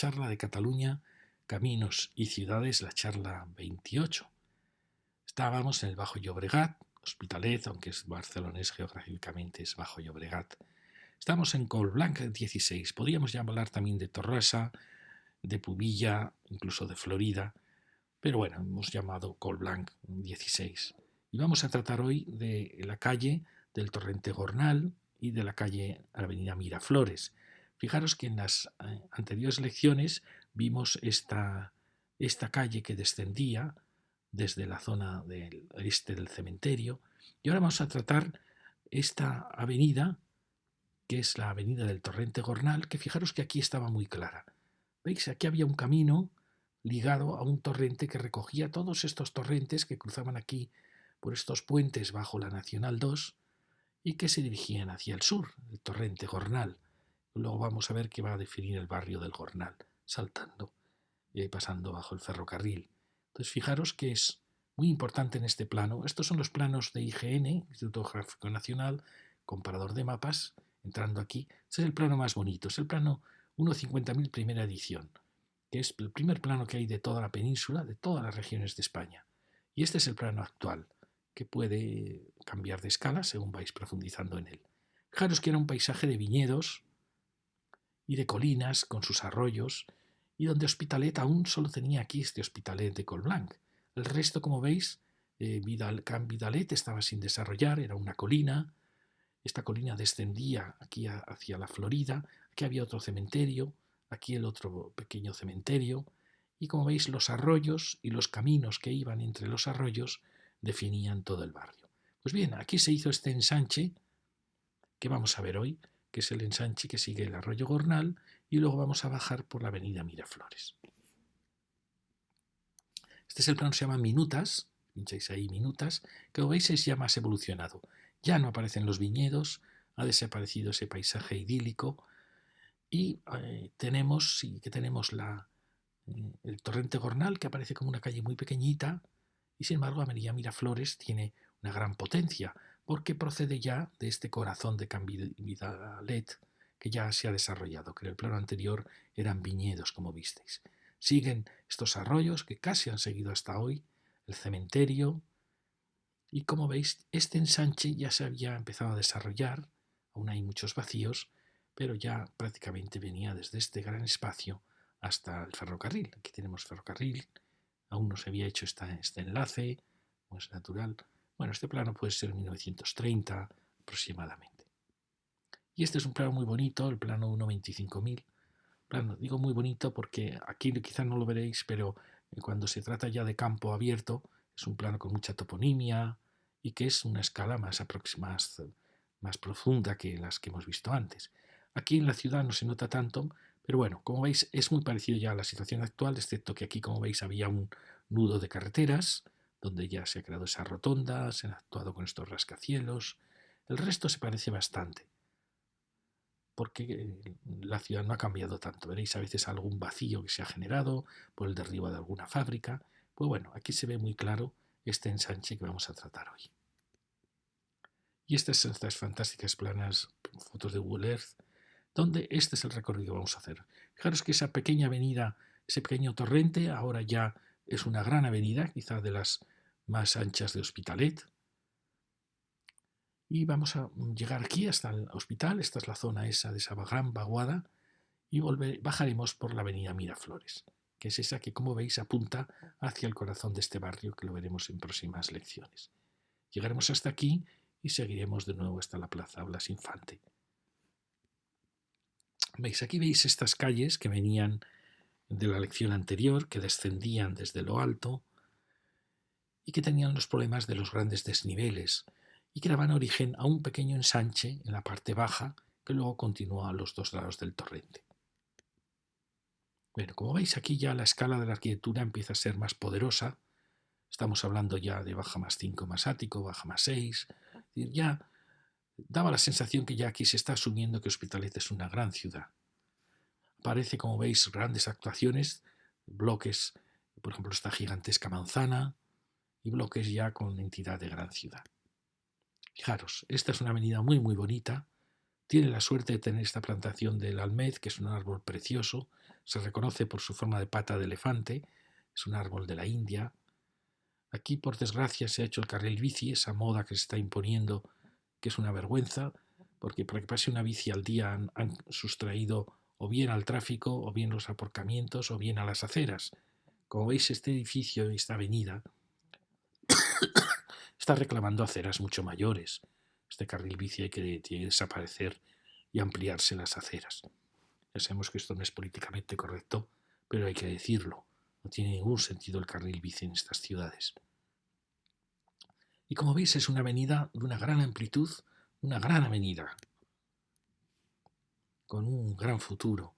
charla de Cataluña, Caminos y Ciudades, la charla 28. Estábamos en el Bajo Llobregat, Hospitalet, aunque es barcelonés geográficamente, es Bajo Llobregat. Estamos en Collblanc 16. Podríamos ya hablar también de Torrasa, de Pubilla, incluso de Florida, pero bueno, hemos llamado Collblanc 16. Y vamos a tratar hoy de la calle del Torrente Gornal y de la calle Avenida Miraflores. Fijaros que en las anteriores lecciones vimos esta calle que descendía desde la zona del este del cementerio, y ahora vamos a tratar esta avenida, que es la avenida del Torrente Gornal, que fijaros que aquí estaba muy clara. ¿Veis? Aquí había un camino ligado a un torrente que recogía todos estos torrentes que cruzaban aquí por estos puentes bajo la Nacional 2 y que se dirigían hacia el sur, el Torrente Gornal. Luego vamos a ver que va a definir el barrio del Gornal, saltando, pasando bajo el ferrocarril. Entonces fijaros que es muy importante en este plano. Estos son los planos de IGN, Instituto Geográfico Nacional, comparador de mapas, entrando aquí. Este es el plano más bonito, es el plano 1.50.000 primera edición, que es el primer plano que hay de toda la península, de todas las regiones de España. Y este es el plano actual, que puede cambiar de escala según vais profundizando en él. Fijaros que era un paisaje de viñedos y de colinas con sus arroyos, y donde Hospitalet aún solo tenía aquí este Hospitalet de Collblanc. El resto, como veis, Can Vidalet estaba sin desarrollar, era una colina. Esta colina descendía aquí hacia la Florida, aquí había otro cementerio, aquí el otro pequeño cementerio, y como veis los arroyos y los caminos que iban entre los arroyos definían todo el barrio. Pues bien, aquí se hizo este ensanche que vamos a ver hoy, que es el ensanche que sigue el arroyo Gornal, y luego vamos a bajar por la avenida Miraflores. Este es el plano, se llama Minutas, pincháis ahí Minutas, que como veis es ya más evolucionado. Ya no aparecen los viñedos, ha desaparecido ese paisaje idílico, y tenemos el Torrente Gornal, que aparece como una calle muy pequeñita, y sin embargo Avenida Miraflores tiene una gran potencia, porque procede ya de este corazón de Can Vidalet que ya se ha desarrollado, que en el plano anterior eran viñedos, como visteis. Siguen estos arroyos que casi han seguido hasta hoy, el cementerio, y como veis, este ensanche ya se había empezado a desarrollar, aún hay muchos vacíos, pero ya prácticamente venía desde este gran espacio hasta el ferrocarril. Aquí tenemos ferrocarril, aún no se había hecho este enlace, como es natural. Bueno, este plano puede ser 1930 aproximadamente. Y este es un plano muy bonito, el plano 1.25.000. Plano, digo muy bonito porque aquí quizás no lo veréis, pero cuando se trata ya de campo abierto, es un plano con mucha toponimia y que es una escala más profunda que las que hemos visto antes. Aquí en la ciudad no se nota tanto, pero bueno, como veis es muy parecido ya a la situación actual, excepto que aquí, como veis, había un nudo de carreteras, donde ya se ha creado esa rotonda, se han actuado con estos rascacielos. El resto se parece bastante, porque la ciudad no ha cambiado tanto. Veréis a veces algún vacío que se ha generado por el derribo de alguna fábrica. Pues bueno, aquí se ve muy claro este ensanche que vamos a tratar hoy. Y estas fantásticas planas, fotos de Google Earth, donde este es el recorrido que vamos a hacer. Fijaros que esa pequeña avenida, ese pequeño torrente, ahora ya es una gran avenida, quizá de las más anchas de Hospitalet. Y vamos a llegar aquí hasta el hospital, esta es la zona esa de esa gran vaguada, y bajaremos por la avenida Miraflores, que es esa que, como veis, apunta hacia el corazón de este barrio, que lo veremos en próximas lecciones. Llegaremos hasta aquí y seguiremos de nuevo hasta la Plaza Blas Infante. ¿Veis? Aquí veis estas calles que venían de la lección anterior, que descendían desde lo alto y que tenían los problemas de los grandes desniveles y que daban origen a un pequeño ensanche en la parte baja que luego continúa a los dos lados del torrente. Bueno, como veis aquí ya la escala de la arquitectura empieza a ser más poderosa. Estamos hablando ya de baja más 5 más ático, baja más 6. Es decir, ya daba la sensación que ya aquí se está asumiendo que Hospitalet es una gran ciudad. Aparece, como veis, grandes actuaciones, bloques, por ejemplo, esta gigantesca manzana y bloques ya con entidad de gran ciudad. Fijaros, esta es una avenida muy muy bonita. Tiene la suerte de tener esta plantación del almez, que es un árbol precioso, se reconoce por su forma de pata de elefante, es un árbol de la India. Aquí, por desgracia, se ha hecho el carril bici, esa moda que se está imponiendo, que es una vergüenza, porque para que pase una bici al día han sustraído o bien al tráfico, o bien los aparcamientos, o bien a las aceras. Como veis, este edificio, esta avenida, está reclamando aceras mucho mayores. Este carril bici tiene que desaparecer y ampliarse las aceras. Ya sabemos que esto no es políticamente correcto, pero hay que decirlo. No tiene ningún sentido el carril bici en estas ciudades. Y como veis, es una avenida de una gran amplitud, una gran avenida, con un gran futuro.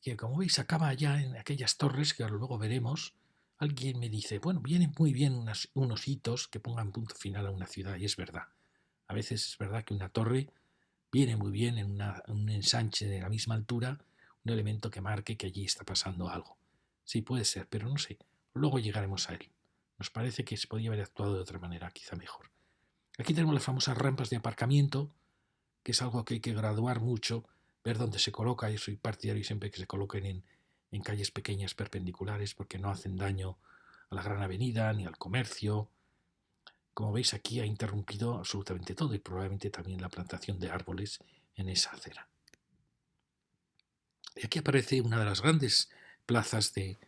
Que como veis acaba ya en aquellas torres que luego veremos. Alguien me dice, bueno, vienen muy bien unos hitos que pongan punto final a una ciudad, y es verdad. A veces es verdad que una torre viene muy bien en un ensanche de la misma altura, un elemento que marque que allí está pasando algo. Sí, puede ser, pero no sé. Luego llegaremos a él. Nos parece que se podría haber actuado de otra manera, quizá mejor. Aquí tenemos las famosas rampas de aparcamiento, que es algo que hay que graduar mucho, ver dónde se coloca. Yo soy partidario siempre que se coloquen en calles pequeñas perpendiculares porque no hacen daño a la gran avenida ni al comercio. Como veis, aquí ha interrumpido absolutamente todo y probablemente también la plantación de árboles en esa acera. Y aquí aparece una de las grandes plazas de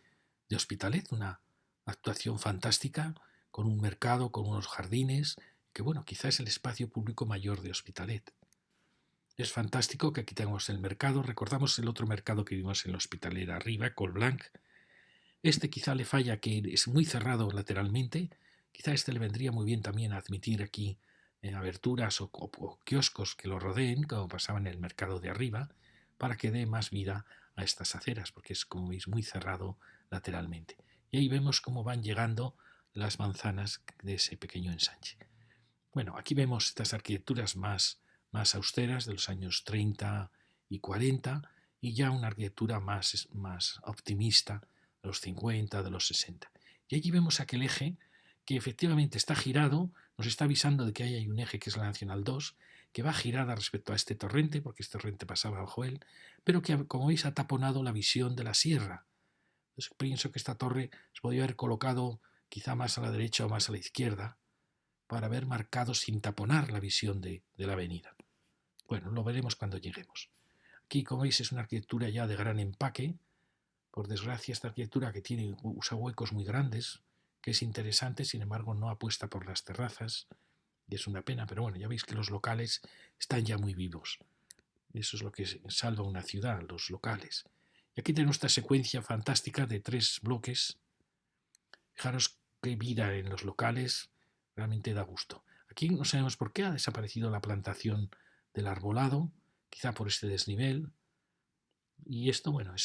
Hospitalet, una actuación fantástica con un mercado, con unos jardines, que bueno, quizá es el espacio público mayor de Hospitalet. Es fantástico que aquí tengamos el mercado. Recordamos el otro mercado que vimos en el Hospitalet arriba, Colblanc. Este quizá le falla que es muy cerrado lateralmente. Quizá este le vendría muy bien también a admitir aquí aberturas o kioscos que lo rodeen, como pasaba en el mercado de arriba, para que dé más vida a estas aceras, porque es, como veis, muy cerrado lateralmente. Y ahí vemos cómo van llegando las manzanas de ese pequeño ensanche. Bueno, aquí vemos estas arquitecturas más austeras de los años 30 y 40 y ya una arquitectura más optimista de los 50, de los 60. Y allí vemos aquel eje que efectivamente está girado, nos está avisando de que ahí hay un eje que es la Nacional 2, que va girada respecto a este torrente, porque este torrente pasaba bajo él, pero que, como veis, ha taponado la visión de la sierra. Entonces, pienso que esta torre se podría haber colocado quizá más a la derecha o más a la izquierda, para haber marcado sin taponar la visión de la avenida. Bueno, lo veremos cuando lleguemos. Aquí, como veis, es una arquitectura ya de gran empaque. Por desgracia, esta arquitectura que usa huecos muy grandes, que es interesante, sin embargo, no apuesta por las terrazas, y es una pena, pero bueno, ya veis que los locales están ya muy vivos. Eso es lo que salva una ciudad, los locales. Y aquí tenemos esta secuencia fantástica de 3 bloques. Fijaros qué vida en los locales, realmente da gusto. Aquí no sabemos por qué ha desaparecido la plantación del arbolado, quizá por este desnivel. Y esto, bueno,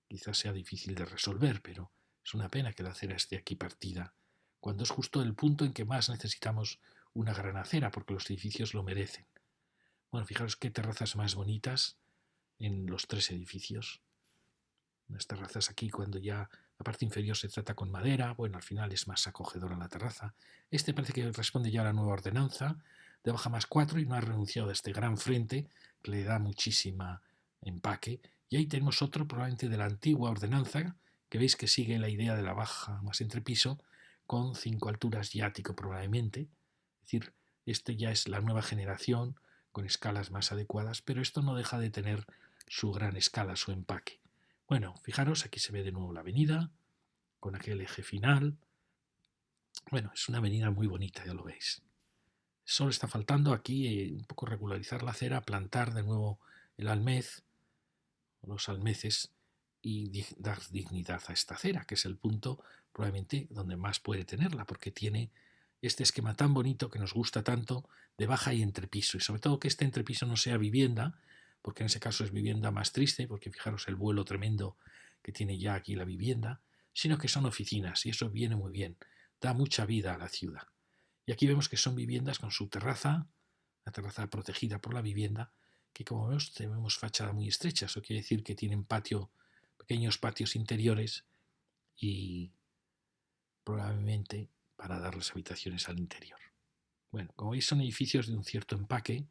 quizás sea difícil de resolver, pero es una pena que la acera esté aquí partida, cuando es justo el punto en que más necesitamos una gran acera, porque los edificios lo merecen. Bueno, fijaros qué terrazas más bonitas en los 3 edificios. Unas terrazas aquí cuando ya la parte inferior se trata con madera, bueno, al final es más acogedora la terraza. Este parece que responde ya a la nueva ordenanza de baja +4 y no ha renunciado a este gran frente que le da muchísima empaque. Y ahí tenemos otro probablemente de la antigua ordenanza, que veis que sigue la idea de la baja más entrepiso, con 5 alturas y ático probablemente. Es decir, este ya es la nueva generación con escalas más adecuadas, pero esto no deja de tener su gran escala, su empaque. Bueno, fijaros, aquí se ve de nuevo la avenida, con aquel eje final. Bueno, es una avenida muy bonita, ya lo veis. Solo está faltando aquí un poco regularizar la acera, plantar de nuevo el almez, los almeces, y dar dignidad a esta acera, que es el punto probablemente donde más puede tenerla, porque tiene este esquema tan bonito que nos gusta tanto de baja y entrepiso, y sobre todo que este entrepiso no sea vivienda, porque en ese caso es vivienda más triste, porque fijaros el vuelo tremendo que tiene ya aquí la vivienda, sino que son oficinas, y eso viene muy bien, da mucha vida a la ciudad. Y aquí vemos que son viviendas con su terraza, la terraza protegida por la vivienda, que como vemos tenemos fachada muy estrecha, eso quiere decir que tienen pequeños patios interiores y probablemente para dar las habitaciones al interior. Bueno, como veis son edificios de un cierto empaque,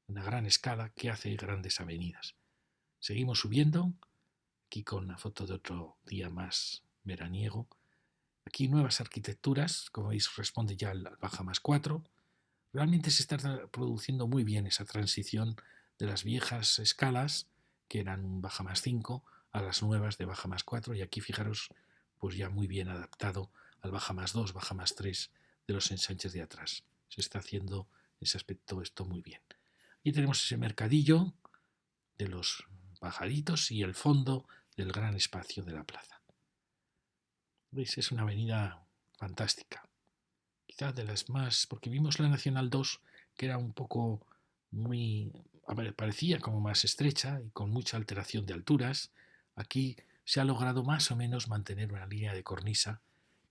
una gran escala que hace grandes avenidas. Seguimos subiendo, aquí con una foto de otro día más veraniego. Aquí nuevas arquitecturas, como veis responde ya al baja más 4. Realmente se está produciendo muy bien esa transición de las viejas escalas, que eran un baja más 5, a las nuevas de baja más 4, y aquí fijaros, pues ya muy bien adaptado al baja más 2, baja más 3 de los ensanches de atrás. Se está haciendo ese aspecto esto muy bien. Y tenemos ese mercadillo de los pajaritos y el fondo del gran espacio de la plaza. ¿Veis? Es una avenida fantástica. Quizás de las más, porque vimos la Nacional 2, que era un poco muy, a ver, parecía como más estrecha y con mucha alteración de alturas. Aquí se ha logrado más o menos mantener una línea de cornisa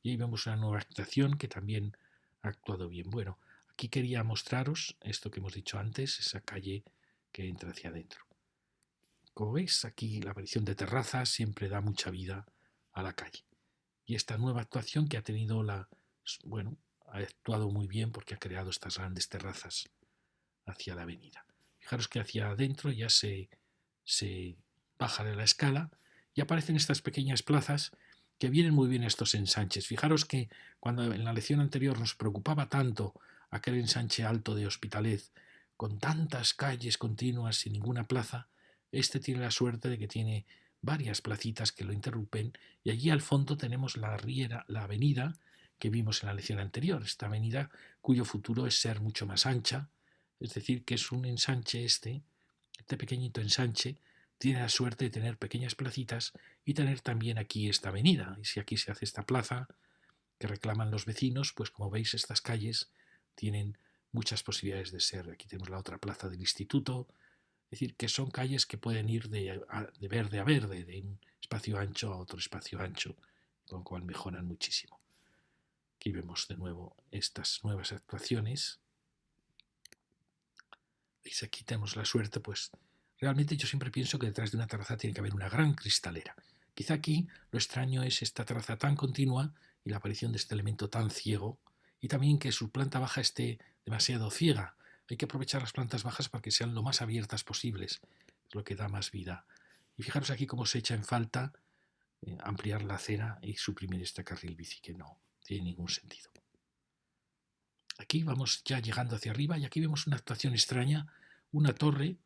y ahí vemos una nueva actuación que también ha actuado bien. Bueno, aquí quería mostraros esto que hemos dicho antes, esa calle que entra hacia adentro. Como veis, aquí la aparición de terrazas siempre da mucha vida a la calle. Y esta nueva actuación que ha tenido bueno, ha actuado muy bien porque ha creado estas grandes terrazas hacia la avenida. Fijaros que hacia adentro ya se baja de la escala y aparecen estas pequeñas plazas que vienen muy bien a estos ensanches. Fijaros que cuando en la lección anterior nos preocupaba tanto aquel ensanche alto de Hospitalet, con tantas calles continuas sin ninguna plaza, este tiene la suerte de que tiene varias placitas que lo interrumpen y allí al fondo tenemos la riera, la avenida que vimos en la lección anterior, esta avenida cuyo futuro es ser mucho más ancha, es decir, que es un ensanche este pequeñito ensanche, tiene la suerte de tener pequeñas placitas y tener también aquí esta avenida. Y si aquí se hace esta plaza que reclaman los vecinos, pues como veis estas calles tienen muchas posibilidades de ser. Aquí tenemos la otra plaza del instituto, es decir, que son calles que pueden ir de verde a verde, de un espacio ancho a otro espacio ancho, con lo cual mejoran muchísimo. Aquí vemos de nuevo estas nuevas actuaciones. ¿Veis? Aquí tenemos la suerte, pues realmente yo siempre pienso que detrás de una terraza tiene que haber una gran cristalera. Quizá aquí lo extraño es esta terraza tan continua y la aparición de este elemento tan ciego, y también que su planta baja esté demasiado ciega. Hay que aprovechar las plantas bajas para que sean lo más abiertas posibles, es lo que da más vida. Y fijaros aquí cómo se echa en falta ampliar la acera y suprimir este carril bici, que no tiene ningún sentido. Aquí vamos ya llegando hacia arriba y aquí vemos una actuación extraña, una torre,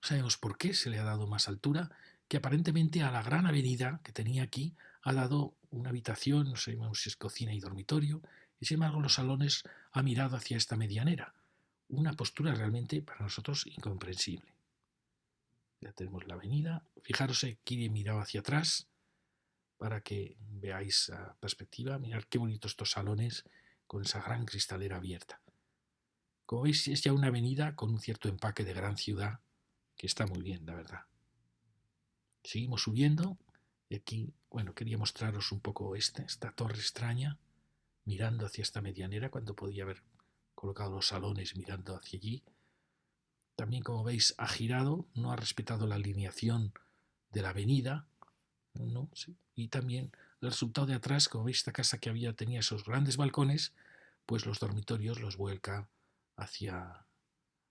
no sabemos por qué se le ha dado más altura, que aparentemente a la gran avenida que tenía aquí ha dado una habitación, no sabemos si es cocina y dormitorio, y sin embargo los salones ha mirado hacia esta medianera. Una postura realmente para nosotros incomprensible. Ya tenemos la avenida, fijaros aquí he mirado hacia atrás para que veáis la perspectiva, mirad qué bonitos estos salones con esa gran cristalera abierta. Como veis, es ya una avenida con un cierto empaque de gran ciudad que está muy bien, la verdad. Seguimos subiendo y aquí, bueno, quería mostraros un poco esta torre extraña, mirando hacia esta medianera cuando podía haber colocado los salones mirando hacia allí. También, como veis, ha girado, no ha respetado la alineación de la avenida, ¿no? Sí. Y también el resultado de atrás, como veis, esta casa que tenía esos grandes balcones, pues los dormitorios los vuelca hacia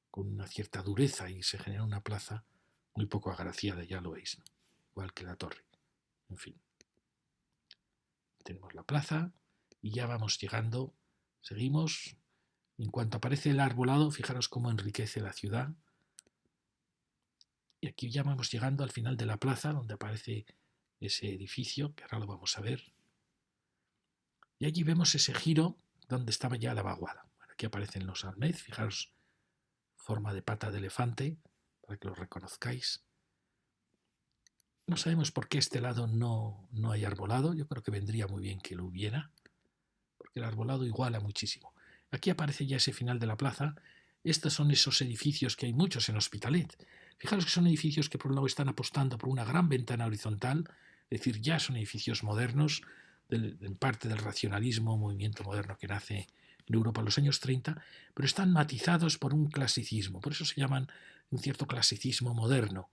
con una cierta dureza y se genera una plaza muy poco agraciada, ya lo veis, ¿no? Igual que la torre. En fin, tenemos la plaza y ya vamos llegando, seguimos. En cuanto aparece el arbolado, fijaros cómo enriquece la ciudad. Y aquí ya vamos llegando al final de la plaza, donde aparece ese edificio, que ahora lo vamos a ver. Y allí vemos ese giro donde estaba ya la vaguada. Bueno, aquí aparecen los almez, fijaros, forma de pata de elefante, para que lo reconozcáis. No sabemos por qué este lado no hay arbolado, yo creo que vendría muy bien que lo hubiera, porque el arbolado iguala muchísimo. Aquí aparece ya ese final de la plaza. Estos son esos edificios que hay muchos en Hospitalet. Fijaros que son edificios que por un lado están apostando por una gran ventana horizontal, es decir, ya son edificios modernos, en parte del racionalismo, movimiento moderno que nace en Europa en los años 30, pero están matizados por un clasicismo, por eso se llaman un cierto clasicismo moderno.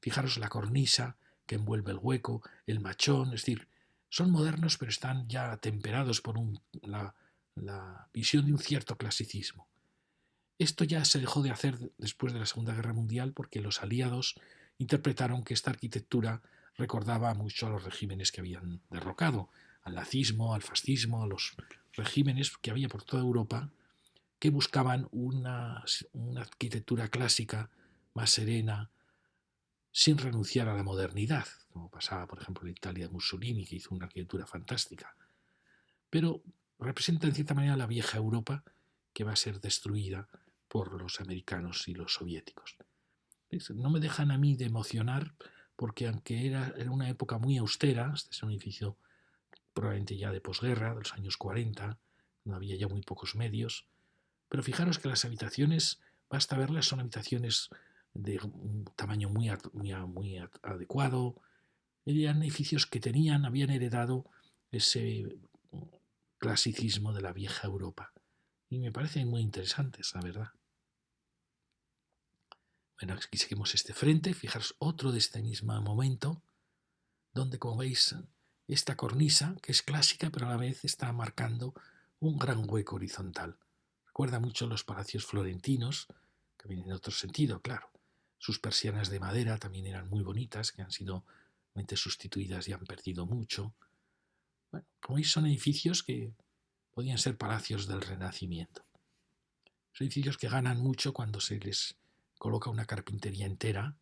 Fijaros la cornisa que envuelve el hueco, el machón, es decir, son modernos pero están ya temperados por la visión de un cierto clasicismo. Esto ya se dejó de hacer después de la Segunda Guerra Mundial porque los aliados interpretaron que esta arquitectura recordaba mucho a los regímenes que habían derrocado, al nazismo, al fascismo, a los regímenes que había por toda Europa que buscaban una arquitectura clásica más serena, sin renunciar a la modernidad, como pasaba, por ejemplo, en Italia de Mussolini, que hizo una arquitectura fantástica. Pero representa en cierta manera la vieja Europa que va a ser destruida por los americanos y los soviéticos. ¿Ves? No me dejan a mí de emocionar porque aunque era una época muy austera, este es un edificio probablemente ya de posguerra, de los años 40, no había ya muy pocos medios, pero fijaros que las habitaciones, basta verlas, son habitaciones de un tamaño muy adecuado, eran edificios que habían heredado ese clasicismo de la vieja Europa. Y me parecen muy interesantes, la verdad. Bueno, aquí seguimos este frente, fijaros otro de este mismo momento, donde como veis esta cornisa, que es clásica, pero a la vez está marcando un gran hueco horizontal. Recuerda mucho los palacios florentinos, que vienen en otro sentido, claro. Sus persianas de madera también eran muy bonitas, que han sido sustituidas y han perdido mucho. Bueno, como veis, son edificios que podían ser palacios del Renacimiento. Son edificios que ganan mucho cuando se les coloca una carpintería entera,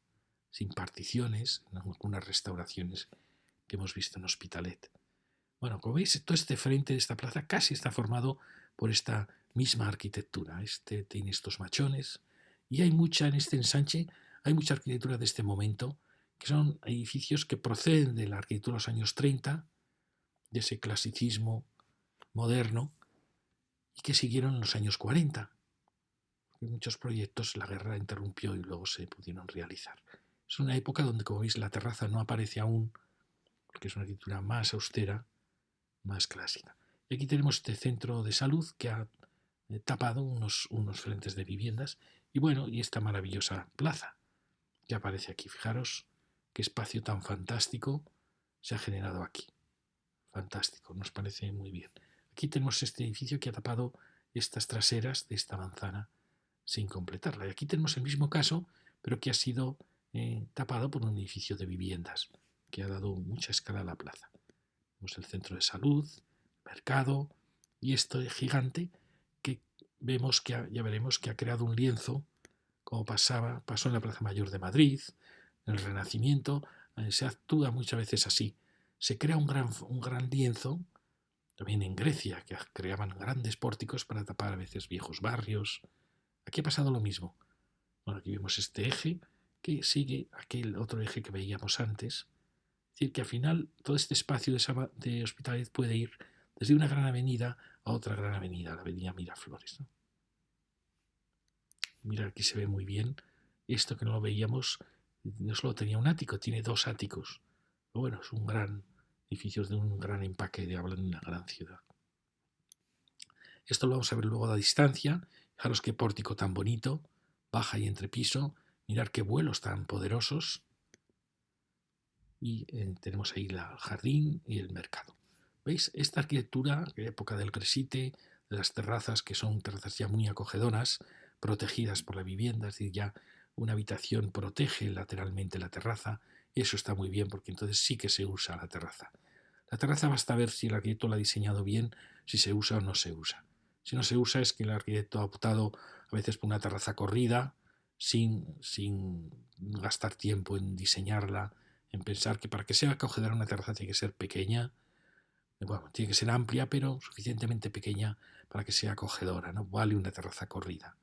sin particiones, en algunas restauraciones que hemos visto en Hospitalet. Bueno, como veis, todo este frente de esta plaza casi está formado por esta misma arquitectura. Este tiene estos machones y hay mucha en este ensanche, hay mucha arquitectura de este momento, que son edificios que proceden de la arquitectura de los años 30, de ese clasicismo moderno, y que siguieron en los años 40. Porque muchos proyectos la guerra interrumpió y luego se pudieron realizar. Es una época donde, como veis, la terraza no aparece aún, porque es una arquitectura más austera, más clásica. Y aquí tenemos este centro de salud que ha tapado unos frentes de viviendas y bueno, y esta maravillosa plaza que aparece aquí. Fijaros qué espacio tan fantástico se ha generado aquí. Fantástico, nos parece muy bien. Aquí tenemos este edificio que ha tapado estas traseras de esta manzana sin completarla. Y aquí tenemos el mismo caso, pero que ha sido tapado por un edificio de viviendas que ha dado mucha escala a la plaza. Tenemos el centro de salud, mercado y este gigante que vemos que ya veremos que ha creado un lienzo como pasó en la Plaza Mayor de Madrid, en el Renacimiento, se actúa muchas veces así. Se crea un gran lienzo, también en Grecia, que creaban grandes pórticos para tapar a veces viejos barrios. Aquí ha pasado lo mismo. Bueno, aquí vemos este eje que sigue aquel otro eje que veíamos antes. Es decir, que al final todo este espacio de Hospitalet puede ir desde una gran avenida a otra gran avenida, la avenida Miraflores, ¿no? Mira, aquí se ve muy bien esto que no lo veíamos, no solo tenía un ático, tiene dos áticos. Pero bueno, es un gran edificio de un gran empaque de habla en una gran ciudad. Esto lo vamos a ver luego a la distancia. Fijaros qué pórtico tan bonito, baja y entrepiso. Mirad qué vuelos tan poderosos. Y tenemos ahí el jardín y el mercado. ¿Veis? Esta arquitectura, de época del Cresite, de las terrazas, que son terrazas ya muy acogedoras, protegidas por la vivienda, es decir, ya una habitación protege lateralmente la terraza, y eso está muy bien porque entonces sí que se usa la terraza. La terraza basta ver si el arquitecto la ha diseñado bien, si se usa o no se usa. Si no se usa es que el arquitecto ha optado a veces por una terraza corrida, sin gastar tiempo en diseñarla, en pensar que para que sea acogedora una terraza tiene que ser pequeña, bueno, tiene que ser amplia, pero suficientemente pequeña para que sea acogedora. No vale una terraza corrida,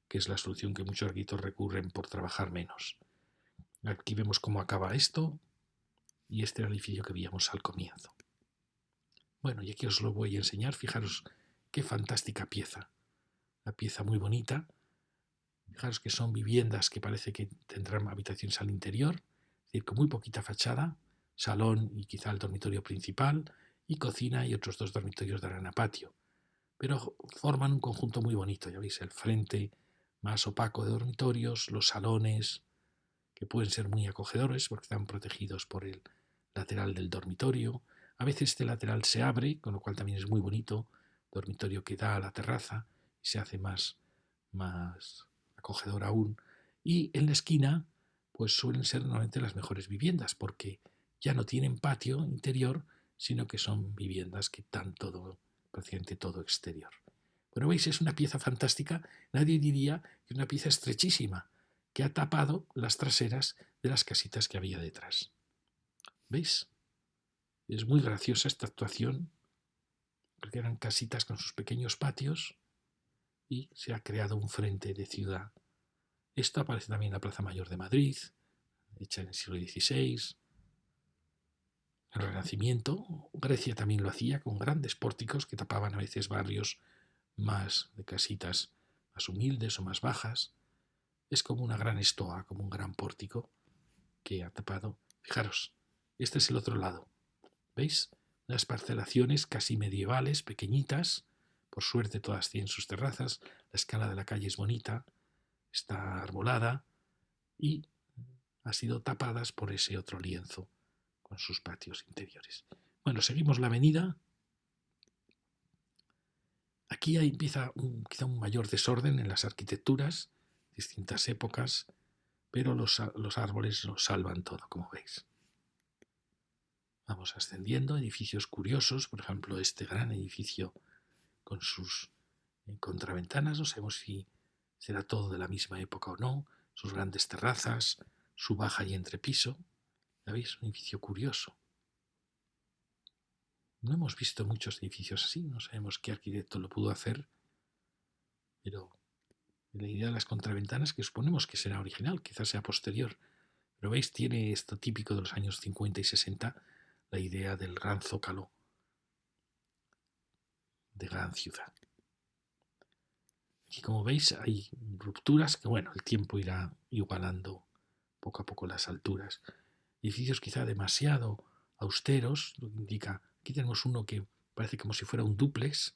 que es la solución que muchos arquitectos recurren por trabajar menos. Aquí vemos cómo acaba esto, y este era el edificio que veíamos al comienzo. Bueno, y aquí os lo voy a enseñar. Fijaros qué fantástica pieza. Una pieza muy bonita. Fijaros que son viviendas que parece que tendrán habitaciones al interior, es decir, con muy poquita fachada, salón y quizá el dormitorio principal, y cocina y otros dos dormitorios darán a patio. Pero forman un conjunto muy bonito, ya veis, el frente más opaco de dormitorios, los salones, que pueden ser muy acogedores porque están protegidos por el lateral del dormitorio. A veces este lateral se abre, con lo cual también es muy bonito, dormitorio que da a la terraza y se hace más acogedor aún. Y en la esquina, pues suelen ser normalmente las mejores viviendas, porque ya no tienen patio interior, sino que son viviendas que dan todo, prácticamente todo exterior. Bueno, veis, es una pieza fantástica. Nadie diría que es una pieza estrechísima, que ha tapado las traseras de las casitas que había detrás. ¿Veis? Es muy graciosa esta actuación, porque eran casitas con sus pequeños patios y se ha creado un frente de ciudad. Esto aparece también en la Plaza Mayor de Madrid, hecha en el siglo XVI. El Renacimiento, Grecia también lo hacía con grandes pórticos que tapaban a veces barrios más de casitas más humildes o más bajas. Es como una gran estoa, como un gran pórtico que ha tapado. Fijaros, este es el otro lado. ¿Veis? Unas parcelaciones casi medievales, pequeñitas. Por suerte todas tienen sus terrazas. La escala de la calle es bonita, está arbolada y ha sido tapadas por ese otro lienzo con sus patios interiores. Bueno, seguimos la avenida. Aquí empieza quizá un mayor desorden en las arquitecturas, distintas épocas, pero los árboles lo salvan todo, como veis. Vamos ascendiendo, edificios curiosos, por ejemplo, este gran edificio con sus contraventanas, no sabemos si será todo de la misma época o no, sus grandes terrazas, su baja y entrepiso. ¿Ya veis? Un edificio curioso. No hemos visto muchos edificios así, no sabemos qué arquitecto lo pudo hacer, pero la idea de las contraventanas, que suponemos que será original, quizás sea posterior, pero veis, tiene esto típico de los años 50 y 60, la idea del gran zócalo de gran ciudad. Aquí, como veis, hay rupturas que, bueno, el tiempo irá igualando poco a poco las alturas. Edificios quizá demasiado austeros, lo que indica, aquí tenemos uno que parece como si fuera un dúplex,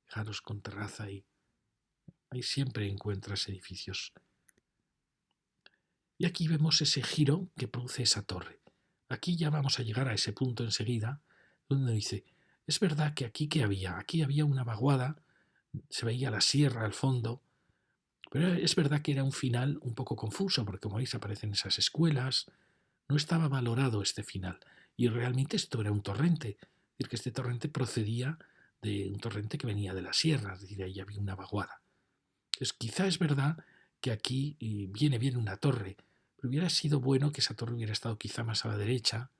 fijaros, con terraza y ahí siempre encuentras edificios. Y aquí vemos ese giro que produce esa torre. Aquí ya vamos a llegar a ese punto enseguida, donde dice, es verdad que aquí ¿qué había? Aquí había una vaguada, se veía la sierra al fondo, pero es verdad que era un final un poco confuso, porque como veis aparecen esas escuelas, no estaba valorado este final. Y realmente esto era un torrente, es decir, que este torrente procedía de un torrente que venía de la sierra, es decir, ahí había una vaguada. Entonces, quizá es verdad que aquí viene bien una torre, pero hubiera sido bueno que esa torre hubiera estado quizá más a la derecha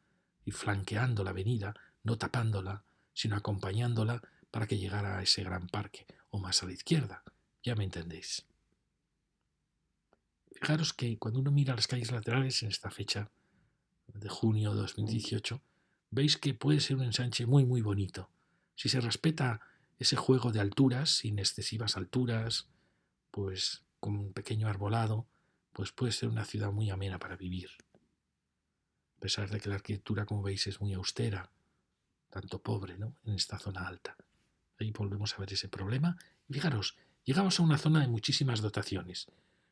y flanqueando la avenida, no tapándola, sino acompañándola para que llegara a ese gran parque, o más a la izquierda. Ya me entendéis. Fijaros que cuando uno mira las calles laterales en esta fecha de junio de 2018, veis que puede ser un ensanche muy muy bonito. Si se respeta ese juego de alturas, sin excesivas alturas, pues con un pequeño arbolado, pues puede ser una ciudad muy amena para vivir. A pesar de que la arquitectura, como veis, es muy austera, tanto pobre, ¿no?, en esta zona alta. Ahí volvemos a ver ese problema. Y fijaros, llegamos a una zona de muchísimas dotaciones,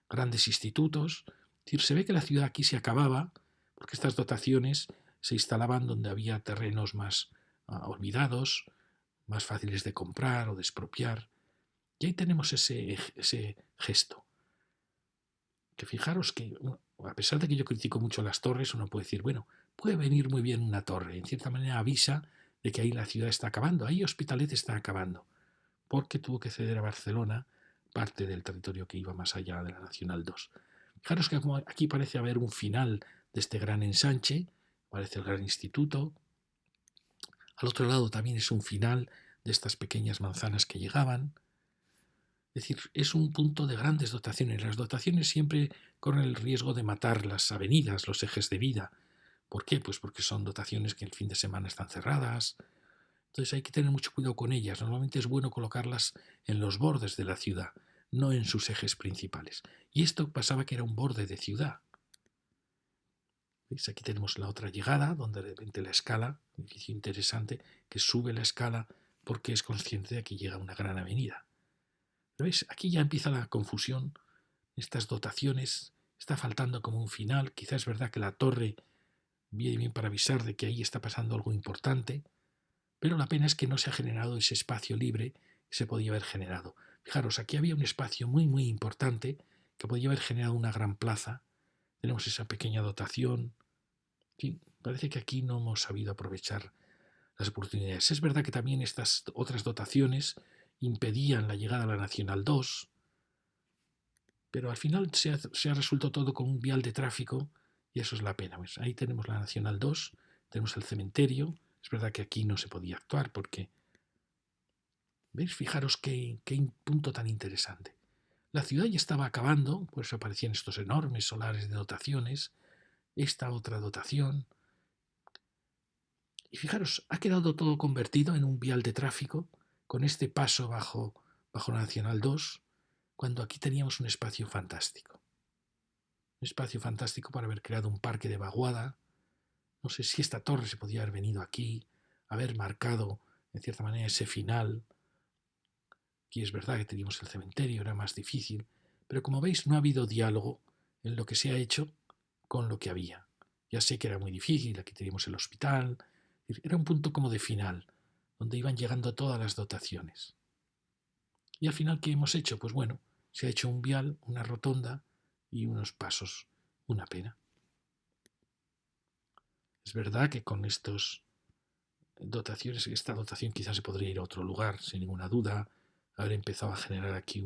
grandes institutos, es decir, se ve que la ciudad aquí se acababa, porque estas dotaciones se instalaban donde había terrenos más olvidados, más fáciles de comprar o de expropiar. Y ahí tenemos ese gesto. Que fijaros que, a pesar de que yo critico mucho las torres, uno puede decir, bueno, puede venir muy bien una torre. En cierta manera avisa de que ahí la ciudad está acabando, ahí Hospitalet está acabando, porque tuvo que ceder a Barcelona parte del territorio que iba más allá de la Nacional 2. Fijaros que aquí parece haber un final de este gran ensanche, parece el gran instituto. Al otro lado también es un final de estas pequeñas manzanas que llegaban. Es decir, es un punto de grandes dotaciones. Las dotaciones siempre corren el riesgo de matar las avenidas, los ejes de vida. ¿Por qué? Pues porque son dotaciones que el fin de semana están cerradas. Entonces hay que tener mucho cuidado con ellas. Normalmente es bueno colocarlas en los bordes de la ciudad, no en sus ejes principales. Y esto pasaba que era un borde de ciudad. ¿Veis? Aquí tenemos la otra llegada, donde de repente la escala, un edificio interesante, que sube la escala porque es consciente de que llega a una gran avenida. ¿Pero veis? Aquí ya empieza la confusión. Estas dotaciones está faltando como un final. Quizás es verdad que la torre viene bien para avisar de que ahí está pasando algo importante, pero la pena es que no se ha generado ese espacio libre que se podía haber generado. Fijaros, aquí había un espacio muy muy importante que podía haber generado una gran plaza. Tenemos esa pequeña dotación. En fin, Parece que aquí no hemos sabido aprovechar las oportunidades. Es verdad que también estas otras dotaciones impedían la llegada a la Nacional 2, pero al final se ha resuelto todo con un vial de tráfico y eso es la pena. Pues ahí tenemos la Nacional 2, tenemos el cementerio. Es verdad que aquí no se podía actuar porque, ¿veis? Fijaros qué punto tan interesante. La ciudad ya estaba acabando, por eso aparecían estos enormes solares de dotaciones, esta otra dotación. Y fijaros, ha quedado todo convertido en un vial de tráfico con este paso bajo la Nacional 2, cuando aquí teníamos un espacio fantástico. Un espacio fantástico para haber creado un parque de vaguada. No sé si esta torre se podía haber venido aquí, haber marcado, en cierta manera, ese final. Aquí es verdad que teníamos el cementerio, era más difícil, pero como veis no ha habido diálogo en lo que se ha hecho con lo que había. Ya sé que era muy difícil, aquí teníamos el hospital, era un punto como de final, donde iban llegando todas las dotaciones. Y al final, ¿qué hemos hecho? Pues bueno, se ha hecho un vial, una rotonda y unos pasos. Una pena. Es verdad que con estas dotaciones, esta dotación quizás se podría ir a otro lugar, sin ninguna duda, haber empezado a generar aquí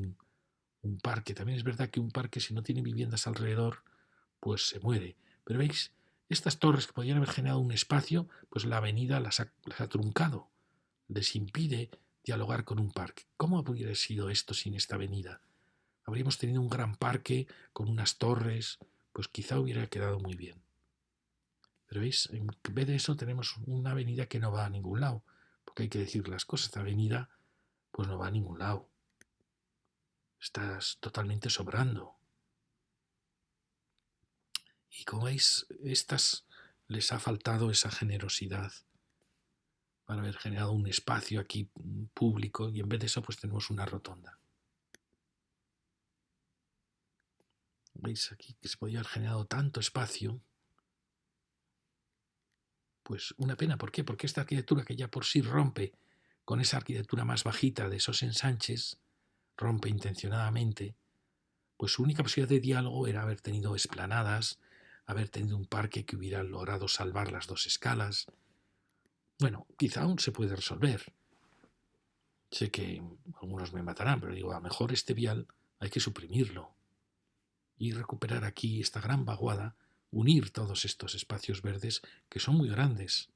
un parque. También es verdad que un parque, si no tiene viviendas alrededor, pues se muere. Pero veis, estas torres que podrían haber generado un espacio, pues la avenida las ha truncado, les impide dialogar con un parque. ¿Cómo habría sido esto sin esta avenida? Habríamos tenido un gran parque con unas torres, pues quizá hubiera quedado muy bien. Pero veis, en vez de eso tenemos una avenida que no va a ningún lado, porque hay que decir las cosas, esta avenida pues no va a ningún lado. Estás totalmente sobrando. Y como veis, estas les ha faltado esa generosidad para haber generado un espacio aquí público y en vez de eso pues tenemos una rotonda. ¿Veis aquí que se podía haber generado tanto espacio? Pues una pena. ¿Por qué? Porque esta arquitectura que ya por sí rompe con esa arquitectura más bajita de esos ensanches, rompe intencionadamente, pues su única posibilidad de diálogo era haber tenido esplanadas, haber tenido un parque que hubiera logrado salvar las dos escalas. Bueno, quizá aún se puede resolver. Sé que algunos me matarán, pero digo, a lo mejor este vial hay que suprimirlo y recuperar aquí esta gran vaguada, unir todos estos espacios verdes que son muy grandes.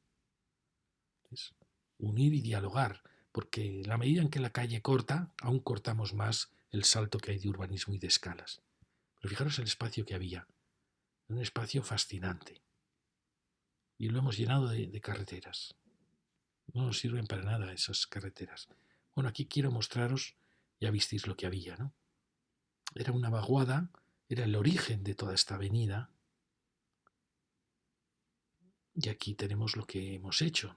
¿Ves? Unir y dialogar, porque en la medida en que la calle corta, aún cortamos más el salto que hay de urbanismo y de escalas. Pero fijaros el espacio que había, un espacio fascinante. Y lo hemos llenado de carreteras. No nos sirven para nada esas carreteras. Bueno, aquí quiero mostraros, ya visteis lo que había, ¿no? Era una vaguada, era el origen de toda esta avenida. Y aquí tenemos lo que hemos hecho.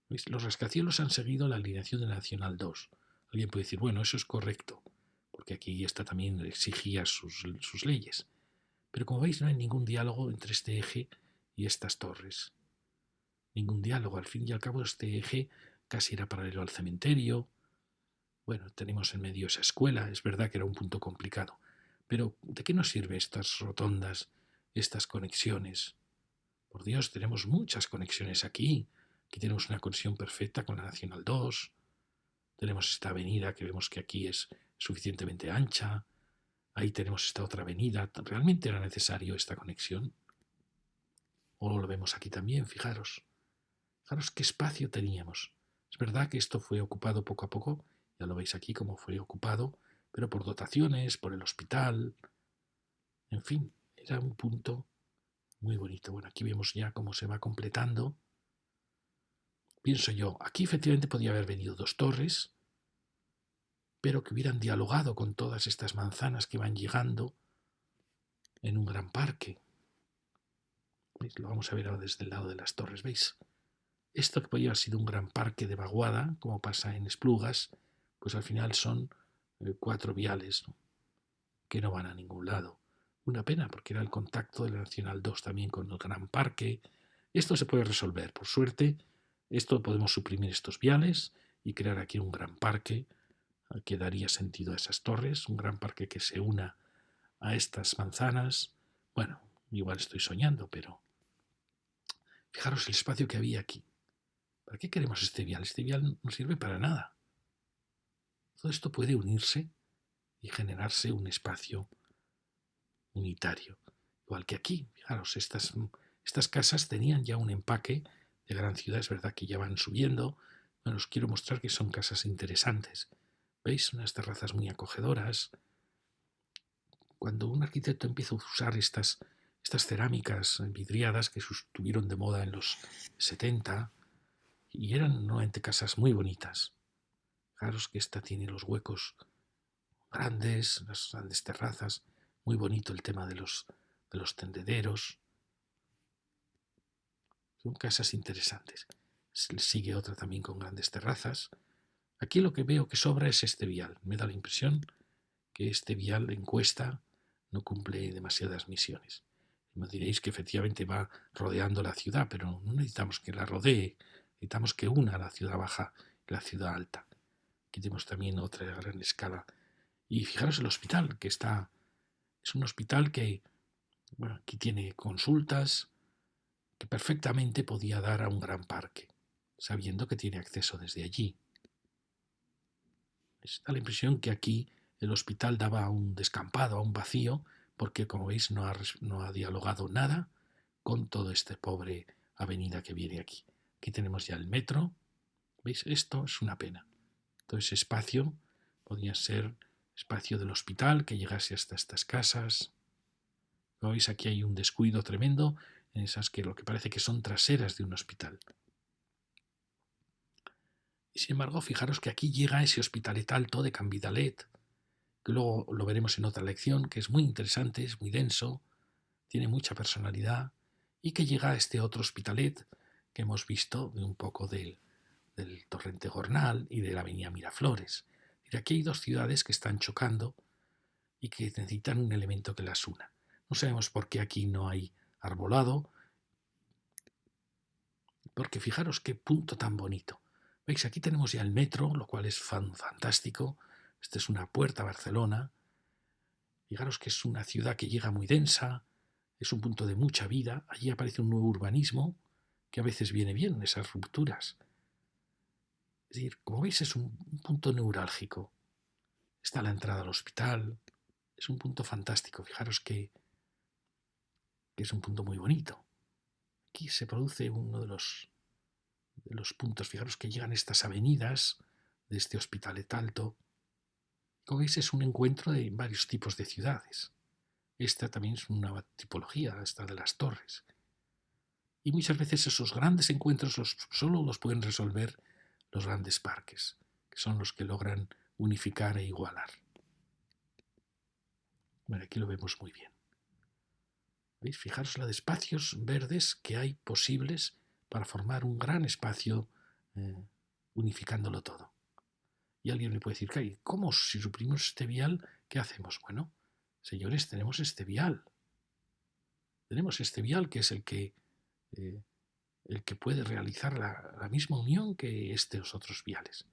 ¿Veis? Los rascacielos han seguido la alineación de la Nacional 2. Alguien puede decir, bueno, eso es correcto, porque aquí esta también exigía sus leyes. Pero como veis, no hay ningún diálogo entre este eje y estas torres. Ningún diálogo. Al fin y al cabo, este eje casi era paralelo al cementerio. Bueno, tenemos en medio esa escuela. Es verdad que era un punto complicado. Pero, ¿de qué nos sirven estas rotondas, estas conexiones? Por Dios, tenemos muchas conexiones aquí. Aquí tenemos una conexión perfecta con la Nacional 2. Tenemos esta avenida que vemos que aquí es suficientemente ancha. Ahí tenemos esta otra avenida. ¿Realmente era necesario esta conexión? O lo vemos aquí también, fijaros. Fijaros qué espacio teníamos. Es verdad que esto fue ocupado poco a poco. Ya lo veis aquí cómo fue ocupado. Pero por dotaciones, por el hospital. En fin, era un punto muy bonito. Bueno, aquí vemos ya cómo se va completando. Pienso yo, aquí efectivamente podía haber venido dos torres, pero que hubieran dialogado con todas estas manzanas que van llegando en un gran parque. ¿Veis? Lo vamos a ver ahora desde el lado de las torres, ¿veis? Esto que podría haber sido un gran parque de vaguada, como pasa en Esplugas, pues al final son 4 viales, ¿no? Que no van a ningún lado. Una pena, porque era el contacto de la Nacional 2 también con el gran parque. Esto se puede resolver, por suerte. Esto podemos suprimir estos viales y crear aquí un gran parque que daría sentido a esas torres, un gran parque que se una a estas manzanas. Bueno, igual estoy soñando, pero Fijaros el espacio que había aquí. ¿Para qué queremos este vial? Este vial no sirve para nada. Todo esto puede unirse y generarse un espacio unitario. Igual que aquí, fijaros, estas casas tenían ya un empaque de gran ciudad, es verdad que ya van subiendo. Bueno, os quiero mostrar que son casas interesantes. ¿Veis? Unas terrazas muy acogedoras. Cuando un arquitecto empieza a usar estas cerámicas vidriadas que estuvieron de moda en los 70 y eran nuevamente casas muy bonitas. Fijaros que esta tiene los huecos grandes, las grandes terrazas, muy bonito el tema de los tendederos. Son casas interesantes. Sigue otra también con grandes terrazas. Aquí lo que veo que sobra es este vial. Me da la impresión que este vial en Cuesta no cumple demasiadas misiones. Me diréis que efectivamente va rodeando la ciudad, pero no necesitamos que la rodee, necesitamos que una la ciudad baja y la ciudad alta. Aquí tenemos también otra gran escala. Y fijaros el hospital, es un hospital que, bueno, aquí tiene consultas, que perfectamente podía dar a un gran parque, sabiendo que tiene acceso desde allí. Da la impresión que aquí el hospital daba a un descampado, a un vacío, porque como veis no ha dialogado nada con todo este pobre avenida que viene aquí. Aquí tenemos ya el metro. ¿Veis? Esto es una pena. Todo ese espacio podía ser espacio del hospital que llegase hasta estas casas. Como veis, aquí hay un descuido tremendo en esas que lo que parece que son traseras de un hospital. Y sin embargo, fijaros que aquí llega ese Hospitalet Alto de Canvidalet, que luego lo veremos en otra lección, que es muy interesante, es muy denso, tiene mucha personalidad, y que llega a este otro Hospitalet que hemos visto de un poco del Torrente Gornal y de la Avenida Miraflores. Y aquí hay dos ciudades que están chocando y que necesitan un elemento que las una. No sabemos por qué aquí no hay arbolado, porque fijaros qué punto tan bonito. ¿Veis? Aquí tenemos ya el metro, lo cual es fantástico. Esta es una puerta a Barcelona. Fijaros que es una ciudad que llega muy densa, es un punto de mucha vida. Allí aparece un nuevo urbanismo que a veces viene bien, esas rupturas. Es decir, como veis, es un punto neurálgico. Está la entrada al hospital. Es un punto fantástico. Fijaros que es un punto muy bonito. Aquí se produce uno de los puntos. Fijaros que llegan estas avenidas de este Hospitalet Alto. Como veis, es un encuentro de varios tipos de ciudades. Esta también es una tipología, esta de las torres. Y muchas veces esos grandes encuentros solo los pueden resolver los grandes parques, que son los que logran unificar e igualar. Bueno, aquí lo vemos muy bien. ¿Veis? Fijaros la de espacios verdes que hay posibles para formar un gran espacio unificándolo todo. Y alguien me puede decir, ¿cómo si suprimimos este vial, qué hacemos? Bueno, señores, tenemos este vial. Tenemos este vial que es el que puede realizar la misma unión que estos otros viales.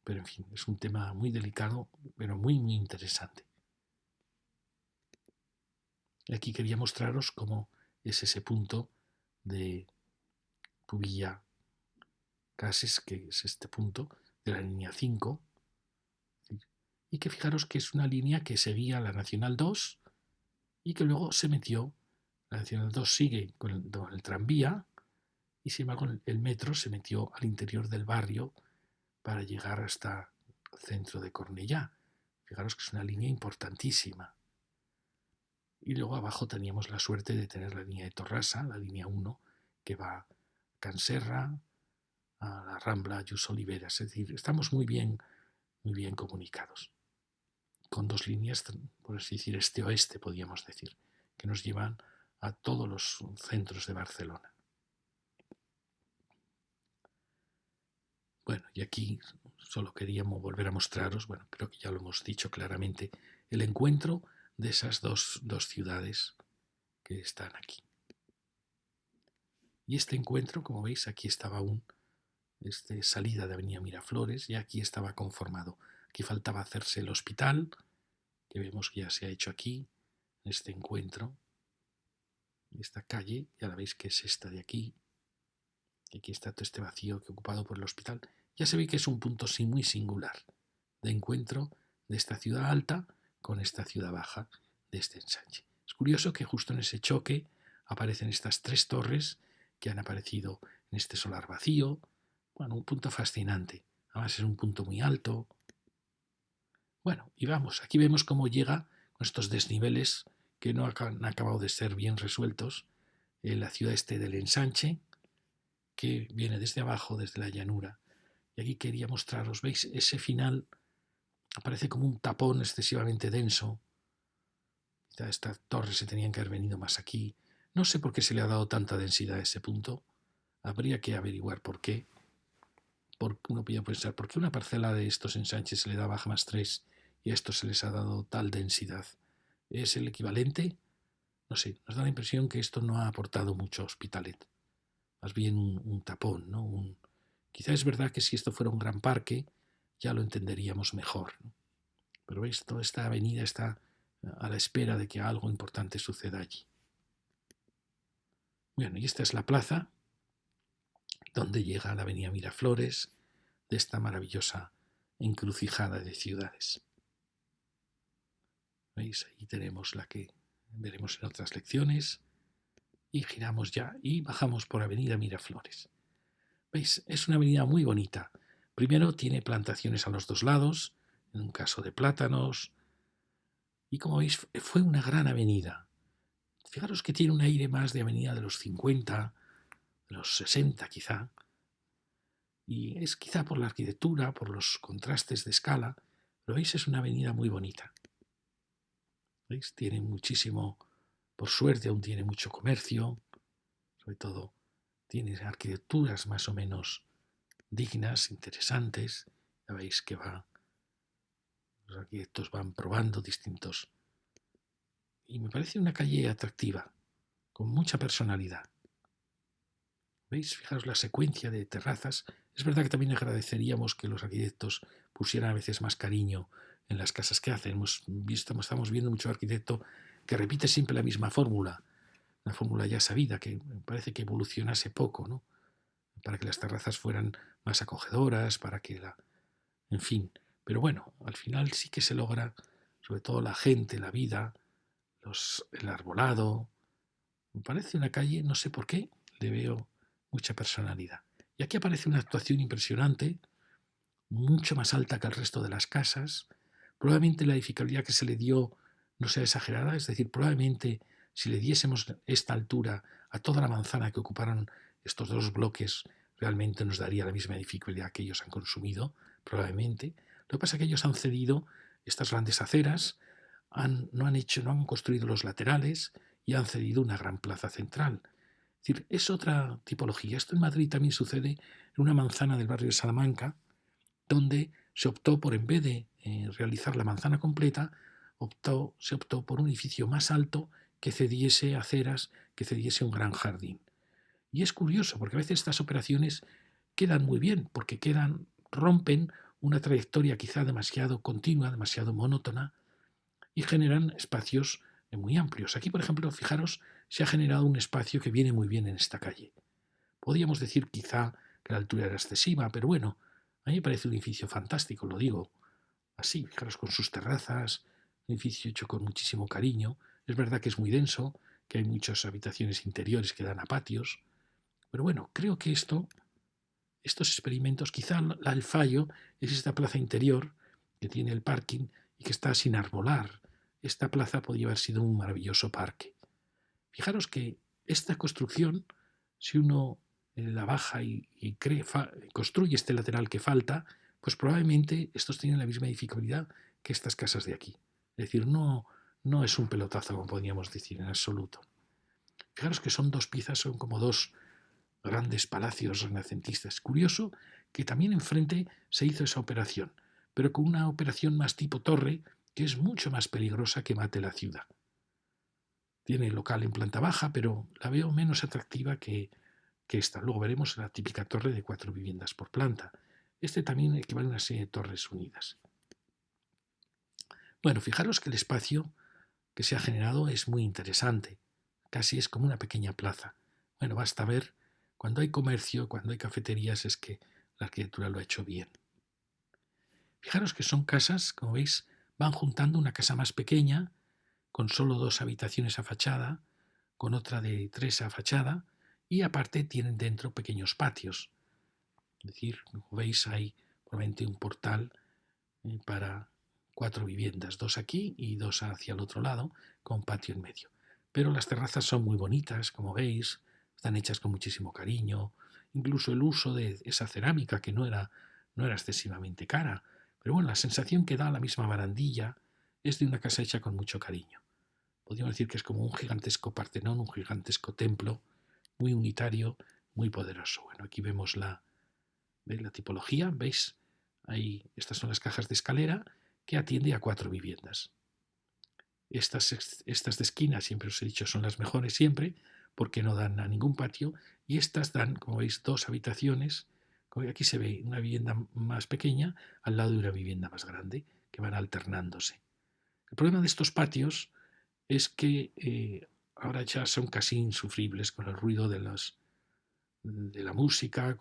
Pero en fin, es un tema muy delicado, pero muy, muy interesante. Y aquí quería mostraros cómo es ese punto de Pubilla Cases, que es este punto de la línea 5, y que fijaros que es una línea que seguía la Nacional 2 y que luego se metió, la Nacional 2 sigue con el tranvía y sin embargo el metro se metió al interior del barrio para llegar hasta el centro de Cornellá. Fijaros que es una línea importantísima. Y luego abajo teníamos la suerte de tener la línea de Torrasa, la línea 1, que va a Canserra, a la Rambla, Ayuso Oliveras. Es decir, estamos muy bien comunicados. Con dos líneas, por así decir, este-oeste, podríamos decir, que nos llevan a todos los centros de Barcelona. Bueno, y aquí solo queríamos volver a mostraros, bueno, creo que ya lo hemos dicho claramente, el encuentro de esas dos ciudades que están aquí. Y este encuentro, como veis, aquí estaba aún salida de Avenida Miraflores y aquí estaba conformado. Aquí faltaba hacerse el hospital, que vemos que ya se ha hecho aquí, en este encuentro. Esta calle, ya la veis que es esta de aquí, y aquí está todo este vacío que ocupado por el hospital. Ya se ve que es un punto sí muy singular de encuentro de esta ciudad alta con esta ciudad baja de este ensanche. Es curioso que justo en ese choque aparecen estas tres torres que han aparecido en este solar vacío. Bueno, un punto fascinante. Además es un punto muy alto. Bueno, y vamos, aquí vemos cómo llega con estos desniveles que no han acabado de ser bien resueltos en la ciudad este del ensanche, que viene desde abajo, desde la llanura. Y aquí quería mostraros, ¿veis? Ese final aparece como un tapón excesivamente denso. Estas torres se tenían que haber venido más aquí. No sé por qué se le ha dado tanta densidad a ese punto. Habría que averiguar por qué. Porque uno podría pensar, ¿por qué una parcela de estos ensanches se le da baja más 3 y a estos se les ha dado tal densidad? ¿Es el equivalente? No sé, nos da la impresión que esto no ha aportado mucho a Hospitalet. Más bien un tapón, ¿no? Quizá es verdad que si esto fuera un gran parque ya lo entenderíamos mejor, ¿no? Pero veis, toda esta avenida está a la espera de que algo importante suceda allí. Bueno, y esta es la plaza donde llega la avenida Miraflores de esta maravillosa encrucijada de ciudades. ¿Veis? Ahí tenemos la que veremos en otras lecciones y giramos ya y bajamos por avenida Miraflores. ¿Veis? Es una avenida muy bonita. Primero tiene plantaciones a los dos lados, en un caso de plátanos, y como veis fue una gran avenida. Fijaros que tiene un aire más de avenida de los 50, de los 60 quizá, y es quizá por la arquitectura, por los contrastes de escala, pero veis es una avenida muy bonita. ¿Veis? Tiene muchísimo, por suerte aún tiene mucho comercio, sobre todo tiene arquitecturas más o menos dignas, interesantes. Ya veis que los arquitectos van probando distintos. Y me parece una calle atractiva, con mucha personalidad. ¿Veis? Fijaros la secuencia de terrazas. Es verdad que también agradeceríamos que los arquitectos pusieran a veces más cariño en las casas que hacen. Estamos viendo mucho arquitecto que repite siempre la misma fórmula, una fórmula ya sabida, que me parece que evolucionase poco, ¿no? Para que las terrazas fueran más acogedoras, para que en fin. Pero bueno, al final sí que se logra, sobre todo la gente, la vida, el arbolado. Me parece una calle, no sé por qué, le veo mucha personalidad. Y aquí aparece una actuación impresionante, mucho más alta que el resto de las casas. Probablemente la edificabilidad que se le dio no sea exagerada, es decir, probablemente si le diésemos esta altura a toda la manzana que ocuparon estos dos bloques, realmente nos daría la misma edificabilidad que ellos han consumido, probablemente. Lo que pasa es que ellos han cedido estas grandes aceras, no han construido los laterales y han cedido una gran plaza central. Es decir, es otra tipología. Esto en Madrid también sucede en una manzana del barrio de Salamanca, donde se optó por, en vez de realizar la manzana completa, se optó por un edificio más alto que cediese aceras, que cediese un gran jardín. Y es curioso, porque a veces estas operaciones quedan muy bien, porque rompen una trayectoria quizá demasiado continua, demasiado monótona, y generan espacios muy amplios. Aquí, por ejemplo, fijaros, se ha generado un espacio que viene muy bien en esta calle. Podríamos decir quizá que la altura era excesiva, pero bueno, a mí me parece un edificio fantástico, lo digo así, fijaros con sus terrazas, un edificio hecho con muchísimo cariño. Es verdad que es muy denso, que hay muchas habitaciones interiores que dan a patios, pero bueno, creo que estos experimentos, quizá el fallo es esta plaza interior que tiene el parking y que está sin arbolar. Esta plaza podría haber sido un maravilloso parque. Fijaros que esta construcción, si uno la baja y construye este lateral que falta, pues probablemente estos tienen la misma edificabilidad que estas casas de aquí. Es decir, no es un pelotazo, como podríamos decir, en absoluto. Fijaros que son dos piezas, son como dos grandes palacios renacentistas. Curioso que también enfrente se hizo esa operación, pero con una operación más tipo torre, que es mucho más peligrosa que mate la ciudad. Tiene local en planta baja, pero la veo menos atractiva que esta. Luego veremos la típica torre de 4 viviendas por planta. Este también equivale a una serie de torres unidas. Bueno, fijaros que el espacio que se ha generado es muy interesante. casi es como una pequeña plaza. Bueno, basta ver, cuando hay comercio, cuando hay cafeterías, es que la arquitectura lo ha hecho bien. Fijaros que son casas, como veis, van juntando una casa más pequeña, con solo 2 habitaciones a fachada, con otra de 3 a fachada, y aparte tienen dentro pequeños patios. Es decir, como veis, hay probablemente un portal para 4 viviendas, 2 aquí y 2 hacia el otro lado, con patio en medio. Pero las terrazas son muy bonitas, como veis, están hechas con muchísimo cariño, incluso el uso de esa cerámica que no era excesivamente cara, pero bueno, la sensación que da la misma barandilla es de una casa hecha con mucho cariño. Podríamos decir que es como un gigantesco Partenón, un gigantesco templo, muy unitario, muy poderoso. Bueno, aquí vemos la tipología, ¿veis? Ahí, estas son las cajas de escalera que atiende a 4 viviendas. Estas de esquina, siempre os he dicho, son las mejores siempre, porque no dan a ningún patio, y estas dan, como veis, 2 habitaciones. Aquí se ve una vivienda más pequeña al lado de una vivienda más grande, que van alternándose. El problema de estos patios es que ahora ya son casi insufribles con el ruido de la música,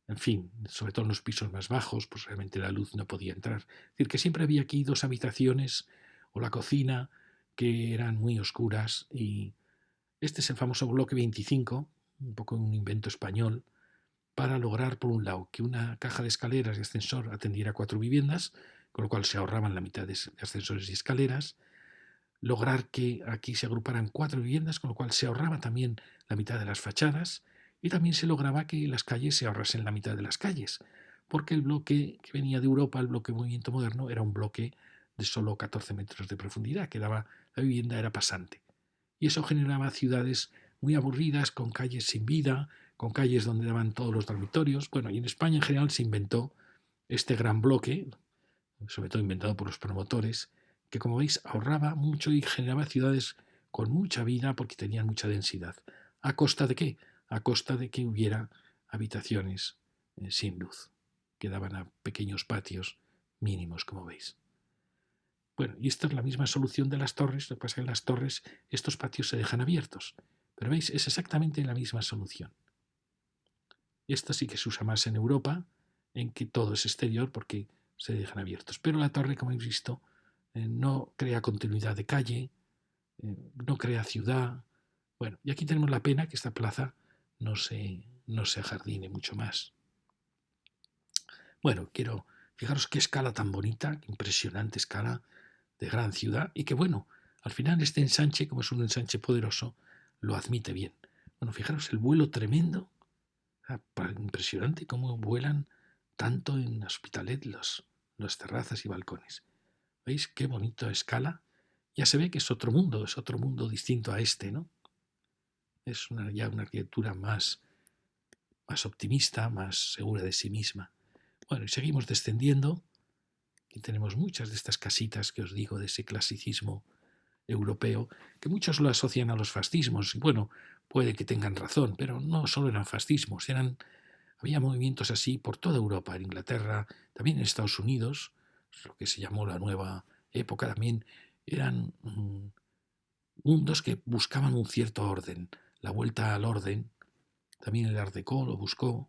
en fin, sobre todo en los pisos más bajos, pues realmente la luz no podía entrar. Es decir, que siempre había aquí 2 habitaciones o la cocina que eran muy oscuras, y este es el famoso bloque 25, un poco un invento español, para lograr, por un lado, que una caja de escaleras y ascensor atendiera a 4 viviendas, con lo cual se ahorraban la mitad de ascensores y escaleras, lograr que aquí se agruparan 4 viviendas, con lo cual se ahorraba también la mitad de las fachadas, y también se lograba que las calles se ahorrasen la mitad de las calles, porque el bloque que venía de Europa, el bloque Movimiento Moderno, era un bloque de solo 14 metros de profundidad, la vivienda era pasante. Y eso generaba ciudades muy aburridas, con calles sin vida, con calles donde daban todos los dormitorios. Bueno, y en España en general se inventó este gran bloque, sobre todo inventado por los promotores, que como veis ahorraba mucho y generaba ciudades con mucha vida porque tenían mucha densidad. ¿A costa de qué? A costa de que hubiera habitaciones sin luz, que daban a pequeños patios mínimos, como veis. Bueno, y esta es la misma solución de las torres, lo que pasa es que en las torres estos patios se dejan abiertos. Pero veis, es exactamente la misma solución. Esto sí que se usa más en Europa, en que todo es exterior porque se dejan abiertos. Pero la torre, como habéis visto, no crea continuidad de calle, no crea ciudad. Bueno, y aquí tenemos la pena que esta plaza no se ajardine mucho más. Bueno, fijaros qué escala tan bonita, qué impresionante escala de gran ciudad, y que bueno, al final este ensanche, como es un ensanche poderoso, lo admite bien. Bueno, fijaros el vuelo tremendo, impresionante cómo vuelan tanto en Hospitalet las terrazas y balcones. ¿Veis qué bonita escala? Ya se ve que es otro mundo distinto a este, ¿no? Es ya una arquitectura más optimista, más segura de sí misma. Bueno, y seguimos descendiendo, y tenemos muchas de estas casitas que os digo, de ese clasicismo europeo, que muchos lo asocian a los fascismos. Y bueno, puede que tengan razón, pero no solo eran fascismos, había movimientos así por toda Europa, en Inglaterra, también en Estados Unidos, lo que se llamó la nueva época, también eran mundos que buscaban un cierto orden, la vuelta al orden. También el Art Deco lo buscó.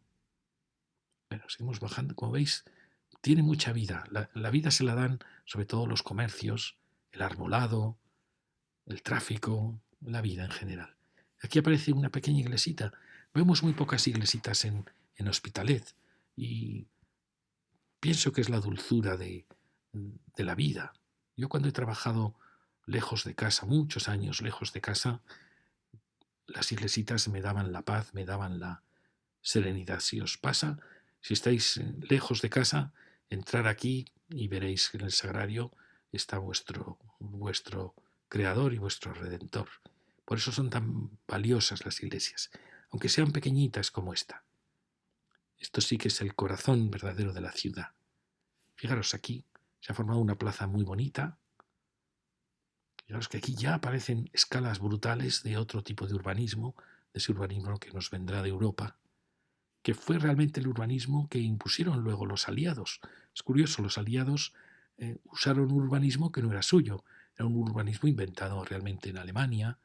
Bueno, seguimos bajando, como veis, tiene mucha vida. La vida se la dan sobre todo los comercios, el arbolado, el tráfico, la vida en general. Aquí aparece una pequeña iglesita. Vemos muy pocas iglesitas en Hospitalet, y pienso que es la dulzura de la vida. Yo cuando he trabajado lejos de casa, muchos años lejos de casa, las iglesitas me daban la paz, me daban la serenidad. Si os pasa, si estáis lejos de casa, entrar aquí y veréis que en el sagrario está vuestro creador y vuestro redentor. Por eso son tan valiosas las iglesias, aunque sean pequeñitas como esta. Esto sí que es el corazón verdadero de la ciudad. Fijaros, aquí se ha formado una plaza muy bonita. Fijaros que aquí ya aparecen escalas brutales de otro tipo de urbanismo, de ese urbanismo que nos vendrá de Europa, que fue realmente el urbanismo que impusieron luego los aliados. Es curioso, los aliados usaron un urbanismo que no era suyo, era un urbanismo inventado realmente en Alemania,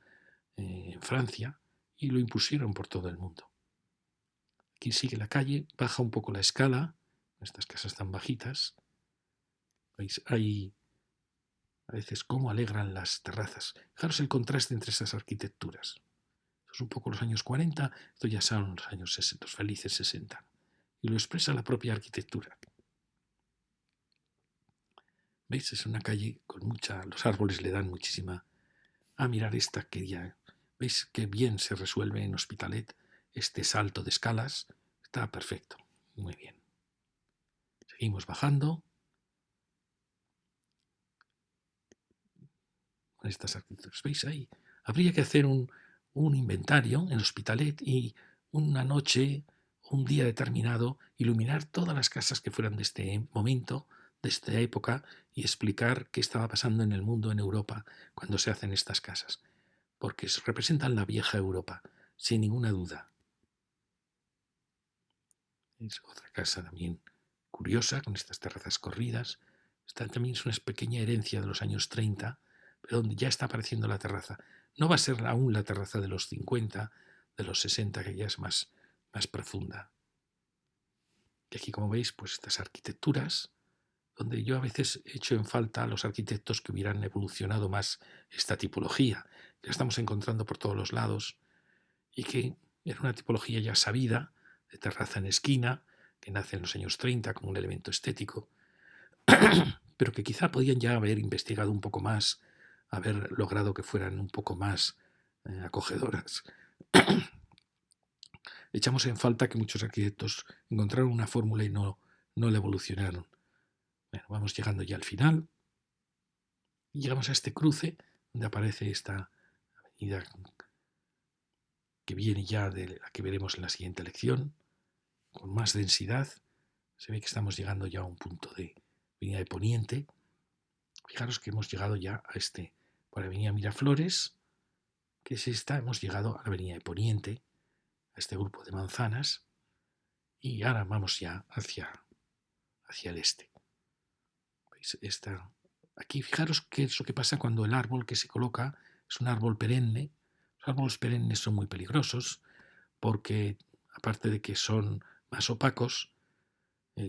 en Francia y lo impusieron por todo el mundo. Aquí sigue la calle, baja un poco la escala, estas casas tan bajitas. ¿Veis? Hay a veces cómo alegran las terrazas. Fijaros el contraste entre esas arquitecturas. Esto es un poco los años 40, esto ya son los años 60, los felices 60. Y lo expresa la propia arquitectura. ¿Veis? Es una calle con los árboles le dan muchísima. Mirar esta que ya. ¿Veis qué bien se resuelve en Hospitalet este salto de escalas? Está perfecto. Muy bien. Seguimos bajando. Con estas arquitecturas. ¿Veis ahí? Habría que hacer un inventario en Hospitalet y una noche, un día determinado, iluminar todas las casas que fueran de este momento, de esta época, y explicar qué estaba pasando en el mundo, en Europa, cuando se hacen estas casas. Porque representan la vieja Europa, sin ninguna duda. Es otra casa también curiosa, con estas terrazas corridas. Esta también es una pequeña herencia de los años 30, pero donde ya está apareciendo la terraza. No va a ser aún la terraza de los 50, de los 60, que ya es más profunda. Y aquí, como veis, pues estas arquitecturas, donde yo a veces echo en falta a los arquitectos que hubieran evolucionado más esta tipología, que la estamos encontrando por todos los lados, y que era una tipología ya sabida, de terraza en esquina, que nace en los años 30 como un elemento estético, pero que quizá podían ya haber investigado un poco más, haber logrado que fueran un poco más acogedoras. Echamos en falta que muchos arquitectos encontraron una fórmula y no la evolucionaron. Bueno, vamos llegando ya al final y llegamos a este cruce donde aparece esta avenida que viene ya de la que veremos en la siguiente lección, con más densidad. Se ve que estamos llegando ya a un punto de Avenida de Poniente. Fijaros que hemos llegado ya por Avenida Miraflores, que es esta, hemos llegado a la Avenida de Poniente, a este grupo de manzanas, y ahora vamos ya hacia el este. ¿Veis? Aquí fijaros qué es lo que pasa cuando el árbol que se coloca es un árbol perenne. Los árboles perennes son muy peligrosos porque, aparte de que son más opacos,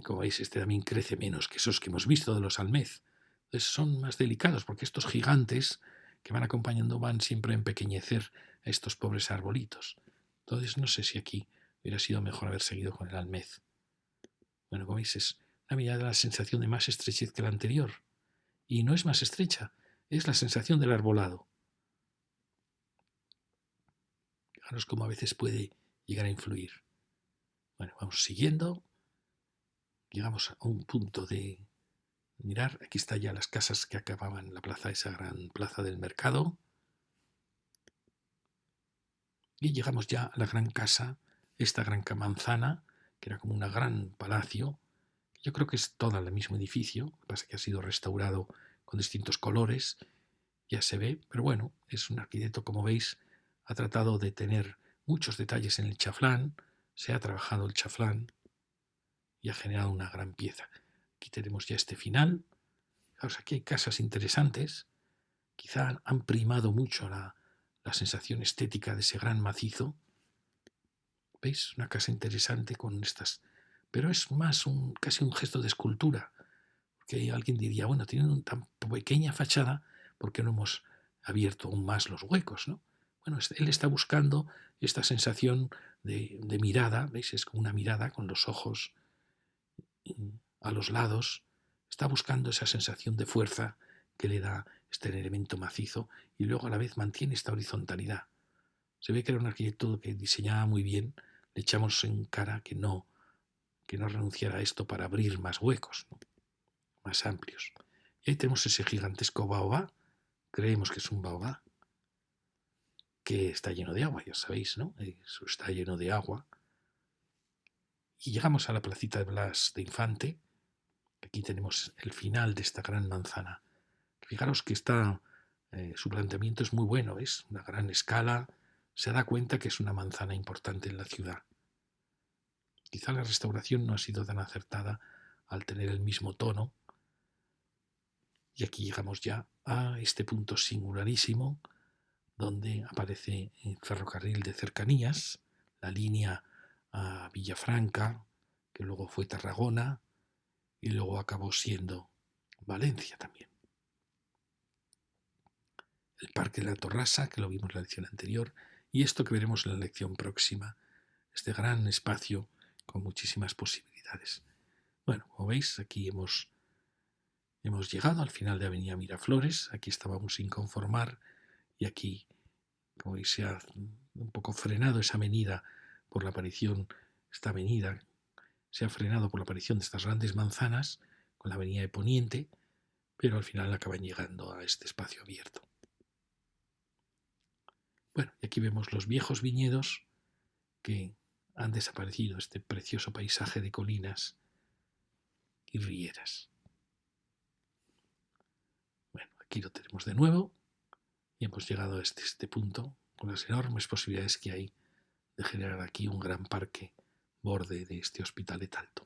como veis, este también crece menos que esos que hemos visto de los almez. Entonces son más delicados porque estos gigantes que van acompañando van siempre a empequeñecer a estos pobres arbolitos. Entonces no sé si aquí hubiera sido mejor haber seguido con el almez. Bueno, como veis, es una mirada de la sensación de más estrechez que la anterior. Y no es más estrecha, es la sensación del arbolado. Fijaros cómo a veces puede llegar a influir. Bueno, vamos siguiendo. Llegamos a un punto de mirar. Aquí están ya las casas que acababan la plaza, esa gran plaza del mercado. Y llegamos ya a la gran casa, esta gran manzana, que era como un gran palacio. Yo creo que es todo el mismo edificio, lo que pasa es que ha sido restaurado con distintos colores, ya se ve, pero bueno, es un arquitecto, como veis, ha tratado de tener muchos detalles en el chaflán, se ha trabajado el chaflán y ha generado una gran pieza. Aquí tenemos ya este final. Fijaos, aquí hay casas interesantes, quizá han primado mucho la sensación estética de ese gran macizo. ¿Veis? Una casa interesante con estas. Pero es más casi un gesto de escultura. Porque alguien diría, bueno, tienen una tan pequeña fachada, ¿por qué no hemos abierto aún más los huecos? ¿No? Bueno, él está buscando esta sensación de mirada, ¿veis? Es como una mirada con los ojos a los lados. Está buscando esa sensación de fuerza que le da este elemento macizo y luego a la vez mantiene esta horizontalidad. Se ve que era un arquitecto que diseñaba muy bien. Le echamos en cara que no renunciara a esto para abrir más huecos, ¿no? Más amplios. Y ahí tenemos ese gigantesco baobá, creemos que es un baobá, que está lleno de agua, ya sabéis, ¿no? Eso está lleno de agua. Y llegamos a la placita de Blas de Infante. Aquí tenemos el final de esta gran manzana. Fijaros que su planteamiento es muy bueno, es una gran escala, se da cuenta que es una manzana importante en la ciudad. Quizá la restauración no ha sido tan acertada al tener el mismo tono. Y aquí llegamos ya a este punto singularísimo donde aparece el ferrocarril de cercanías, la línea a Villafranca, que luego fue Tarragona y luego acabó siendo Valencia también. El Parque de la Torrasa, que lo vimos en la lección anterior, y esto que veremos en la lección próxima, este gran espacio con muchísimas posibilidades. Bueno, como veis, aquí hemos llegado al final de Avenida Miraflores, aquí estábamos sin conformar y aquí, como veis, se ha un poco frenado esa avenida por la aparición, esta avenida se ha frenado por la aparición de estas grandes manzanas con la avenida de Poniente, pero al final acaban llegando a este espacio abierto. Bueno, y aquí vemos los viejos viñedos que han desaparecido, este precioso paisaje de colinas y rieras. Bueno, aquí lo tenemos de nuevo y hemos llegado a este punto con las enormes posibilidades que hay de generar aquí un gran parque borde de este Hospitalet Alto.